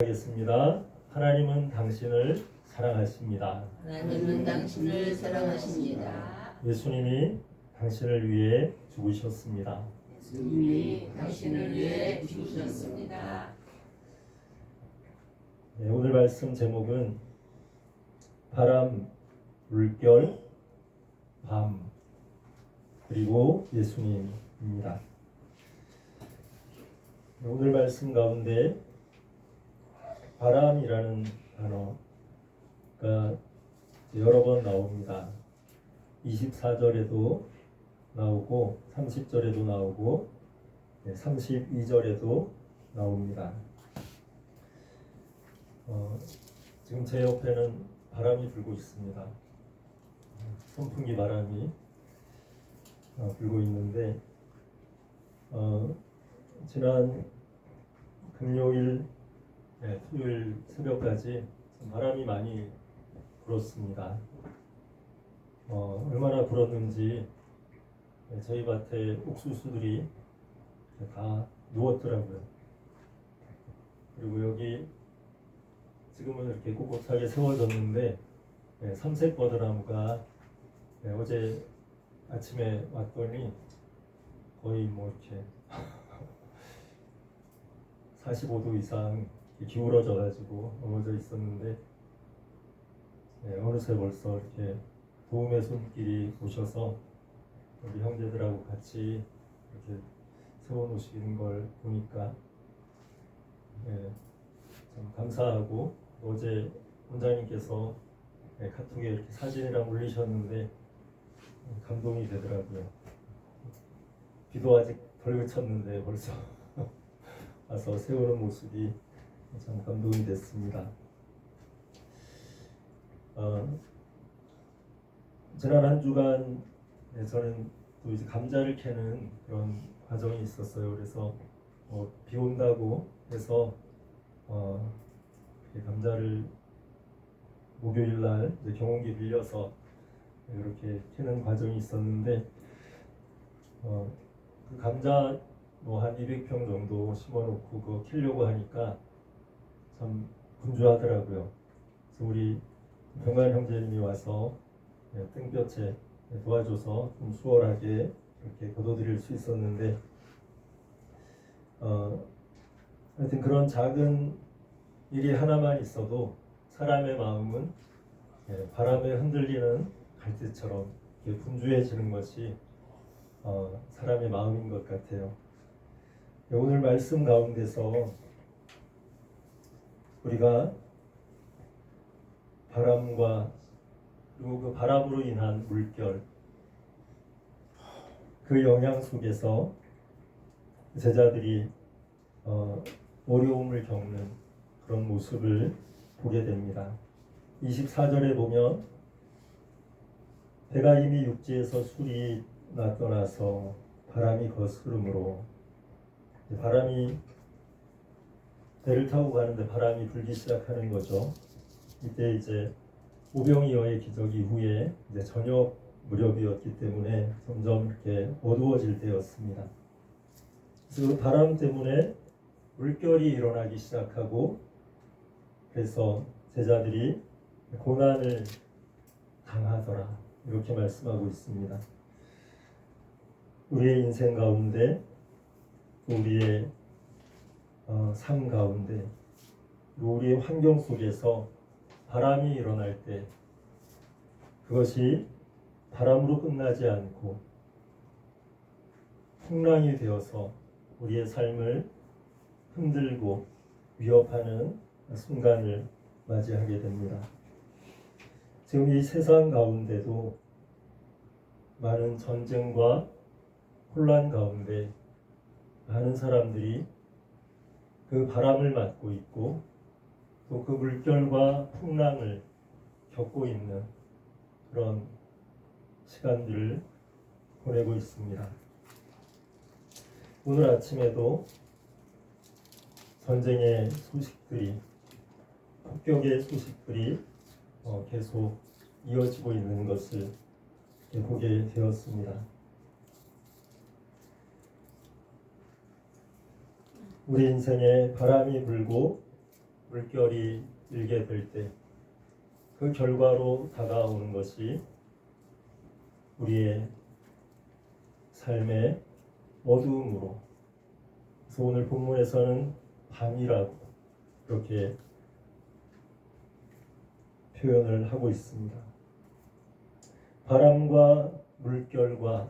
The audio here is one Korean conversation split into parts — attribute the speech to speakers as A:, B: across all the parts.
A: 하겠습니다. 하나님은 당신을 사랑하십니다.
B: 하나님은 당신을 사랑하십니다.
A: 예수님이 당신을 위해 죽으셨습니다.
B: 예수님이 당신을 위해 죽으셨습니다.
A: 네, 오늘 말씀 제목은 바람, 물결, 밤, 그리고 예수님입니다. 네, 오늘 말씀 가운데 바람이라는 단어가 여러 번 나옵니다. 24절에도 나오고 30절에도 나오고 32절에도 나옵니다. 지금 제 옆에는 바람이 불고 있습니다. 선풍기 바람이 불고 있는데 지난 금요일 토요일 새벽까지 바람이 많이 불었습니다. 얼마나 불었는지 저희 밭에 옥수수들이 다 누웠더라고요. 그리고 여기 지금은 이렇게 꼿꼿하게 세워졌는데 삼색버드나무가 어제 아침에 왔더니 거의 이렇게 45도 이상 기울어져 가지고 넘어져 있었는데 어느새 벌써 이렇게 도움의 손길이 오셔서 우리 형제들하고 같이 이렇게 세워놓으시는 걸 보니까 참 감사하고, 어제 원장님께서 카톡에 이렇게 사진이랑 올리셨는데 감동이 되더라고요. 비도 아직 덜 그쳤는데 벌써 와서 세우는 모습이 참 감동이 됐습니다. 지난 한 주간 저는 또 이제 감자를 캐는 그런 과정이 있었어요. 그래서 비 온다고 해서 감자를 목요일 날 이제 경운기 빌려서 이렇게 캐는 과정이 있었는데 그 감자 한 200평 정도 심어놓고 그거 캐려고 하니까 참 분주하더라고요. 그래서 우리 병관 형제님이 와서 땡볕에 도와줘서 좀 수월하게 이렇게 거둬들일 수 있었는데 하여튼 그런 작은 일이 하나만 있어도 사람의 마음은 바람에 흔들리는 갈대처럼 이렇게 분주해지는 것이 사람의 마음인 것 같아요. 오늘 말씀 가운데서 우리가 바람과 그리고 그 바람으로 인한 물결, 그 영향 속에서 제자들이 어려움을 겪는 그런 모습을 보게 됩니다. 24절에 보면 배가 이미 육지에서 술이 떠나서 바람이 거스름으로, 바람이 배를 타고 가는데 바람이 불기 시작하는 거죠. 이때 이제 오병이어의 기적 이후에 이제 저녁 무렵이었기 때문에 점점 이렇게 어두워질 때였습니다. 그래서 그 바람 때문에 물결이 일어나기 시작하고, 그래서 제자들이 고난을 당하더라, 이렇게 말씀하고 있습니다. 우리의 인생 가운데, 우리의 삶 가운데, 우리의 환경 속에서 바람이 일어날 때 그것이 바람으로 끝나지 않고 풍랑이 되어서 우리의 삶을 흔들고 위협하는 순간을 맞이하게 됩니다. 지금 이 세상 가운데도 많은 전쟁과 혼란 가운데 많은 사람들이 그 바람을 맞고 있고, 또 그 물결과 풍랑을 겪고 있는 그런 시간들을 보내고 있습니다. 오늘 아침에도 전쟁의 소식들이, 폭격의 소식들이 계속 이어지고 있는 것을 보게 되었습니다. 우리 인생에 바람이 불고 물결이 일게 될 때 그 결과로 다가오는 것이 우리의 삶의 어두움으로, 그래서 오늘 본문에서는 밤이라고 그렇게 표현을 하고 있습니다. 바람과 물결과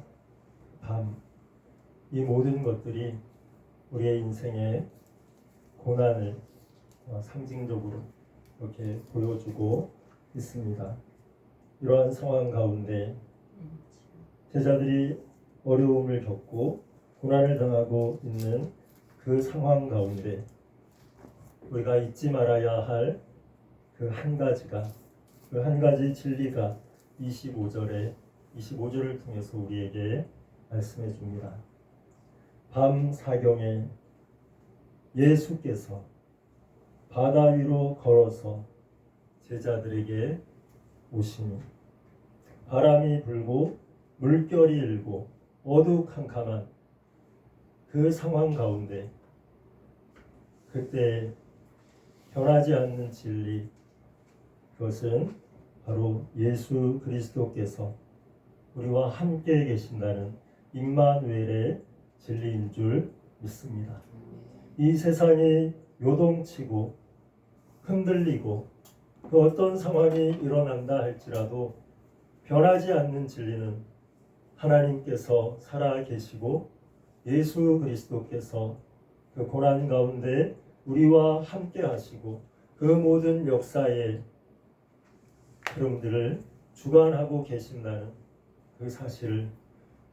A: 밤, 이 모든 것들이 우리의 인생의 고난을 상징적으로 이렇게 보여주고 있습니다. 이러한 상황 가운데 제자들이 어려움을 겪고 고난을 당하고 있는 그 상황 가운데 우리가 잊지 말아야 할 그 한 가지가, 그 한 가지 진리가 25절을 통해서 우리에게 말씀해 줍니다. 밤 사경에 예수께서 바다 위로 걸어서 제자들에게 오시니 바람이 불고 물결이 일고 어두컴컴한 그 상황 가운데 그때 변하지 않는 진리, 그것은 바로 예수 그리스도께서 우리와 함께 계신다는 임마누엘의 진리인 줄 믿습니다. 이 세상이 요동치고 흔들리고 그 어떤 상황이 일어난다 할지라도 변하지 않는 진리는 하나님께서 살아 계시고 예수 그리스도께서 그 고난 가운데 우리와 함께 하시고 그 모든 역사의 흐름들을 주관하고 계신다는 그 사실을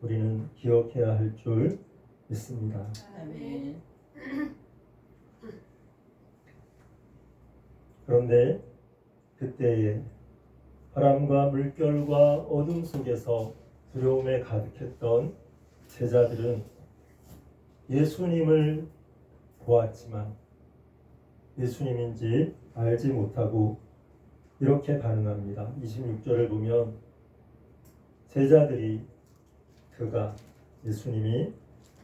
A: 우리는 기억해야 할 줄 믿습니다.
B: 아멘.
A: 그런데 그때에 바람과 물결과 어둠 속에서 두려움에 가득했던 제자들은 예수님을 보았지만 예수님인지 알지 못하고 이렇게 반응합니다. 26절을 보면 제자들이 그가 예수님이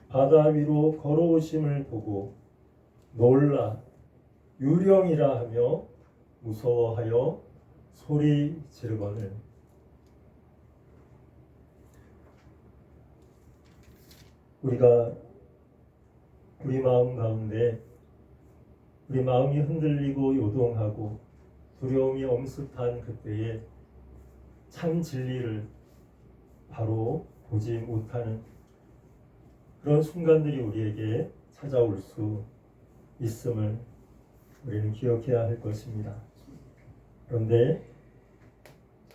A: 바다 위로 걸어오심을 보고 놀라 유령이라 하며 무서워하여 소리 지르거늘. 우리가 우리 마음 가운데 우리 마음이 흔들리고 요동하고 두려움이 엄습한 그때에 참 진리를 바로 보지 못하는 그런 순간들이 우리에게 찾아올 수 있음을 우리는 기억해야 할 것입니다. 그런데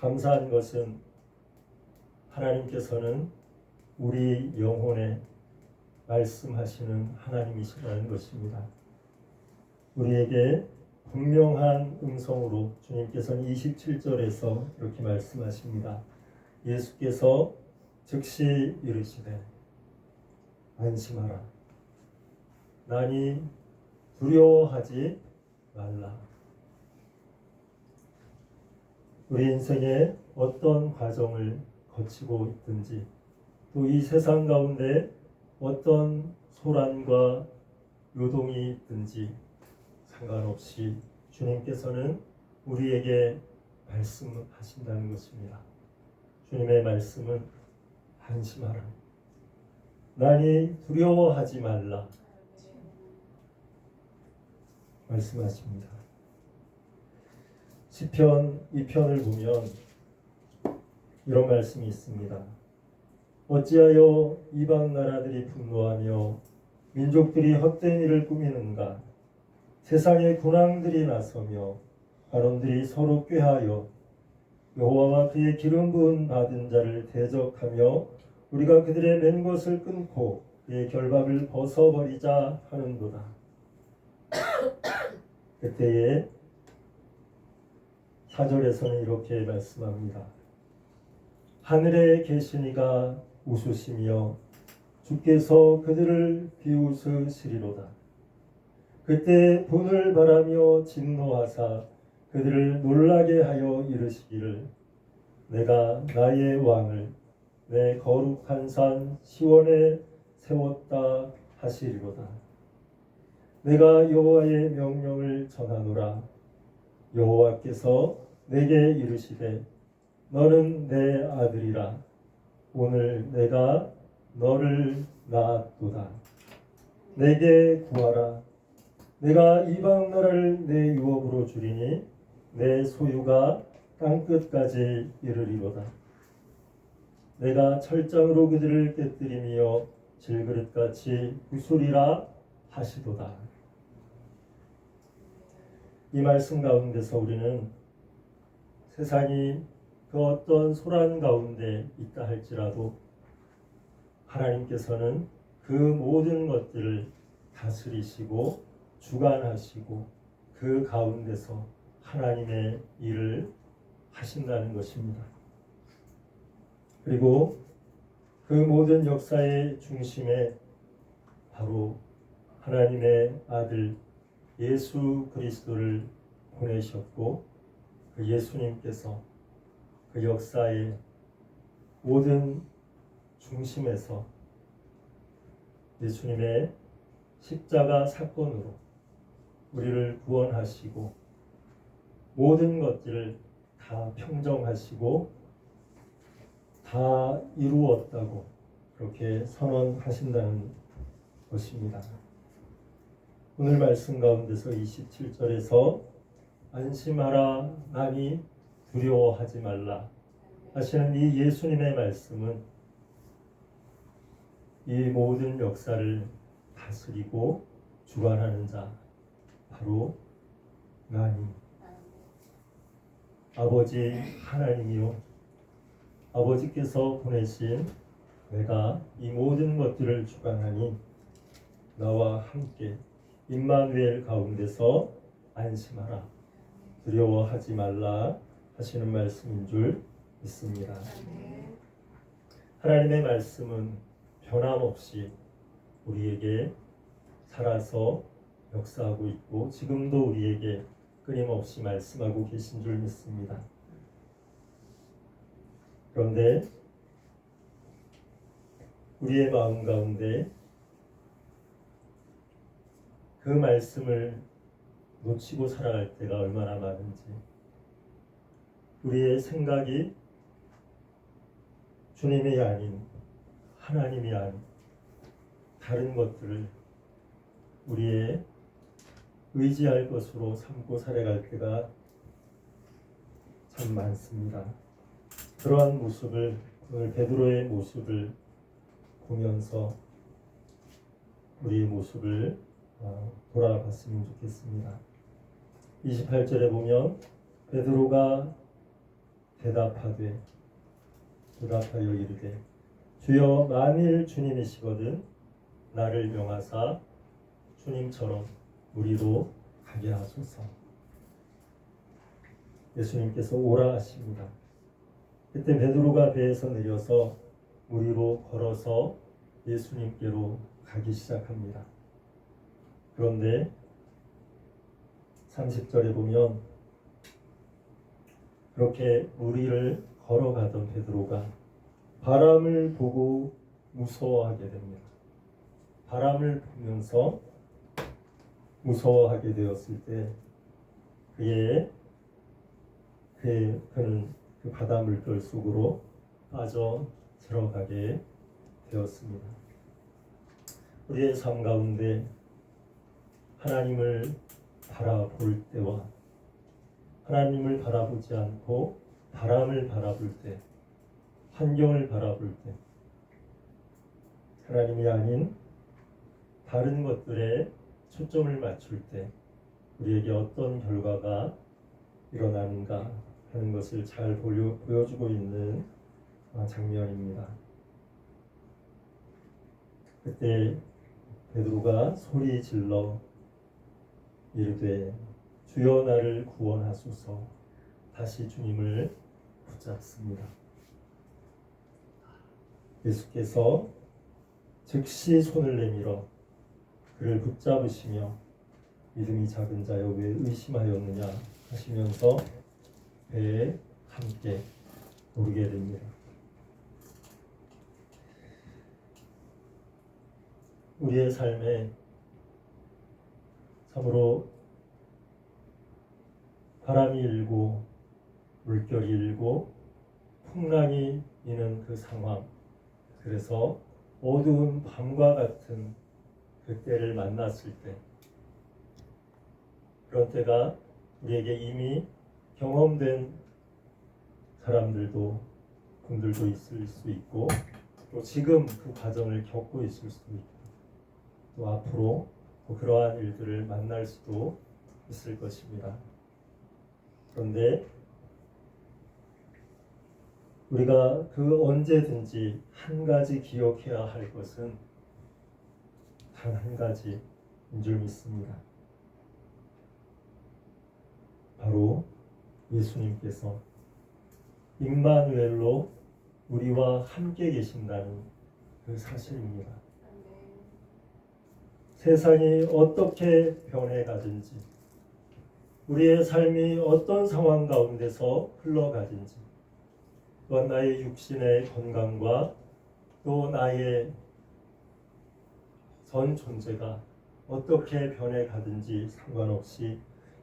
A: 감사한 것은 하나님께서는 우리 영혼에 말씀하시는 하나님이시라는 것입니다. 우리에게 분명한 음성으로 주님께서는 27절에서 이렇게 말씀하십니다. 예수께서 즉시 이르시되 안심하라. 나니 두려워하지 말라. 우리 인생에 어떤 과정을 거치고 있든지 또 이 세상 가운데 어떤 소란과 요동이 있든지 상관없이 주님께서는 우리에게 말씀하신다는 것입니다. 주님의 말씀은 안심하라. 나니 두려워하지 말라 말씀하십니다. 시편 2편을 보면 이런 말씀이 있습니다. 어찌하여 이방 나라들이 분노하며 민족들이 헛된 일을 꾸미는가. 세상의 군왕들이 나서며 관원들이 서로 꾀하여 여호와와 그의 기름 부은 받은 자를 대적하며 우리가 그들의 맨 것을 끊고 그의 결박을 벗어버리자 하는도다. 그때에 4절에서는 이렇게 말씀합니다. 하늘에 계신 이가 웃으시며 주께서 그들을 비웃으시리로다. 그때 분을 바라며 진노하사 그들을 놀라게 하여 이르시기를 내가 나의 왕을 내 거룩한 산 시온에 세웠다 하시리로다. 내가 여호와의 명령을 전하노라. 여호와께서 내게 이르시되 너는 내 아들이라. 오늘 내가 너를 낳았도다. 내게 구하라. 내가 이방 나라를 내 유업으로 주리니 내 소유가 땅끝까지 이르리로다. 내가 철장으로 그들을 깨뜨리며 질그릇같이 부수리라 하시도다. 이 말씀 가운데서 우리는 세상이 그 어떤 소란 가운데 있다 할지라도 하나님께서는 그 모든 것들을 다스리시고 주관하시고 그 가운데서 하나님의 일을 하신다는 것입니다. 그리고 그 모든 역사의 중심에 바로 하나님의 아들 예수 그리스도를 보내셨고 그 예수님께서 그 역사의 모든 중심에서 예수님의 십자가 사건으로 우리를 구원하시고 모든 것들을 다 평정하시고 다 이루었다고 그렇게 선언하신다는 것입니다. 오늘 말씀 가운데서 27절에서 안심하라 나니 두려워하지 말라 하시는 이 예수님의 말씀은 이 모든 역사를 다스리고 주관하는 자 바로 나니 아버지 하나님이요 아버지께서 보내신 내가 이 모든 것들을 주관하니 나와 함께 임마누엘 가운데서 안심하라 두려워하지 말라 하시는 말씀인 줄 믿습니다. 하나님의 말씀은 변함없이 우리에게 살아서 역사하고 있고 지금도 우리에게 끊임없이 말씀하고 계신 줄 믿습니다. 그런데 우리의 마음 가운데 그 말씀을 놓치고 살아갈 때가 얼마나 많은지 우리의 생각이 주님이 아닌 하나님이 아닌 다른 것들을 우리의 의지할 것으로 삼고 살아갈 때가 참 많습니다. 그러한 모습을 오늘 베드로의 모습을 보면서 우리의 모습을 돌아봤으면 좋겠습니다. 28절에 보면 베드로가 대답하여 이르되 주여 만일 주님이시거든 나를 명하사 주님처럼 무리로 가게 하소서. 예수님께서 오라 하십니다. 그때 베드로가 배에서 내려서 무리로 걸어서 예수님께로 가기 시작합니다. 그런데 30절에 보면 그렇게 무리를 걸어가던 베드로가 바람을 보고 무서워하게 됩니다. 바람을 보면서 무서워하게 되었을 때 그는 그 바다 물결 속으로 빠져 들어가게 되었습니다. 우리의 삶 가운데 하나님을 바라볼 때와 하나님을 바라보지 않고 바람을 바라볼 때, 환경을 바라볼 때, 하나님이 아닌 다른 것들에 초점을 맞출 때 우리에게 어떤 결과가 일어나는가 하는 것을 잘 보여주고 있는 장면입니다. 그때 베드로가 소리 질러 이르되 주여 나를 구원하소서 다시 주님을 붙잡습니다. 예수께서 즉시 손을 내밀어 그를 붙잡으시며 믿음이 작은 자여 왜 의심하였느냐 하시면서 배에 함께 오르게 됩니다. 우리의 삶에 참으로 바람이 일고 물결이 일고 풍랑이 이는 그 상황, 그래서 어두운 밤과 같은 그 때를 만났을 때, 그런 때가 우리에게 이미 경험된 사람들도 분들도 있을 수 있고, 또 지금 그 과정을 겪고 있을 수도 있고, 또 앞으로 또 그러한 일들을 만날 수도 있을 것입니다. 그런데 우리가 그 언제든지 한 가지 기억해야 할 것은 단 한 가지인 줄 믿습니다. 바로 예수님께서 임마누엘로 우리와 함께 계신다는 그 사실입니다. 세상이 어떻게 변해가든지, 우리의 삶이 어떤 상황 가운데서 흘러가든지, 또한 나의 육신의 건강과 또 나의 전 존재가 어떻게 변해가든지 상관없이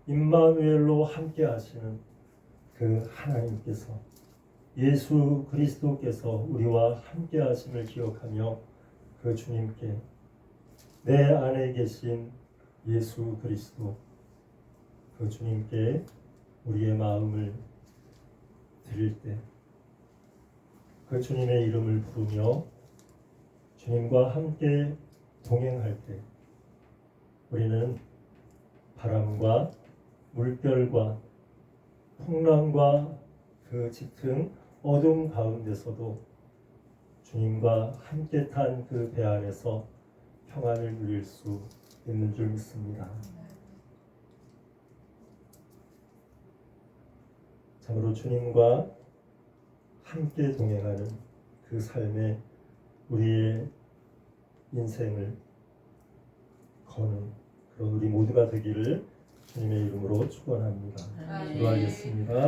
A: 임마누엘로 함께 하시는 그 하나님께서, 예수 그리스도께서 우리와 함께 하심을 기억하며 그 주님께 내 안에 계신 예수 그리스도, 그 주님께 우리의 마음을 드릴 때, 그 주님의 이름을 부르며 주님과 함께 동행할 때, 우리는 바람과 물결과 풍랑과 그 짙은 어둠 가운데서도 주님과 함께 탄 그 배 안에서 평안을 누릴 수 있는 줄 믿습니다. 참으로 주님과 함께 동행하는 그 삶에 우리의 인생을 거는 그런 우리 모두가 되기를 주님의 이름으로 축원합니다.
B: 아멘.
A: 기도하겠습니다.